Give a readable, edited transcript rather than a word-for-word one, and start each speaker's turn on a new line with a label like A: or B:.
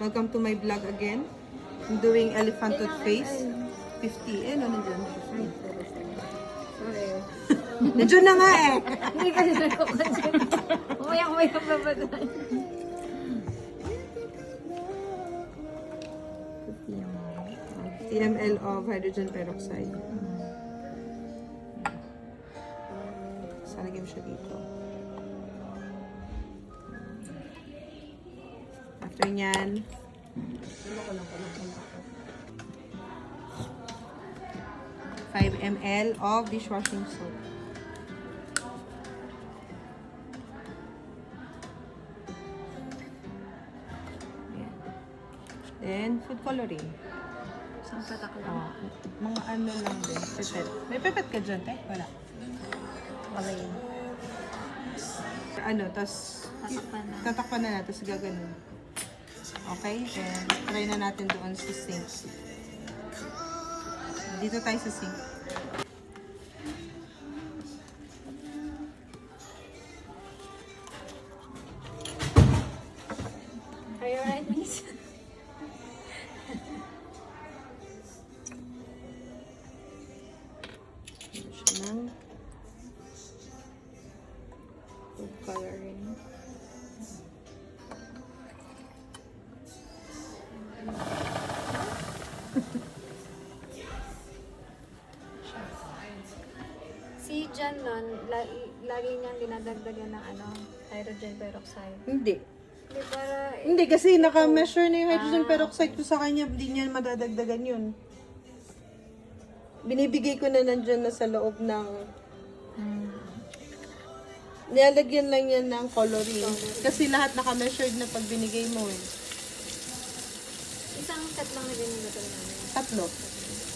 A: Welcome to my vlog again. I'm doing elephant toothpaste. 50. Eh, ano nandiyan? 50.
B: Sorry.
A: Nandiyan na nga eh.
B: Hindi kasi nagkukonsin. Umayak-umayak pa ba doon?
A: 50 ml of hydrogen peroxide. Salagyan mo siya dito. After nyan, 5 ml of dishwashing soap. Ayan. Then, food coloring.
B: Isang patak lang.
A: Oh, mga ano lang din. Pipet. May pipet ka dyan, te? Wala.
B: Wala yun.
A: Ano, tas
B: Tatakpan na.
A: tatakpan na natin, tapos gaganon. Okay? Then, try na natin doon sa sink. Dito tayo sa sink.
B: Are you alright, miss?
A: Ano siya ng food coloring.
B: Si Jan nun, lagi niyang dinadagdagan ng hydrogen peroxide.
A: Hindi.
B: Hindi para...
A: Hindi, kasi naka-measure na yung hydrogen peroxide ko sa kanya. Hindi niya madadagdagan yun. Binibigay ko na nandyan na sa loob ng... Nilalagyan lang yan ng coloring. Kasi lahat naka-measured na pag binigay mo eh.
B: Isang set lang na binigay namin.
A: 3.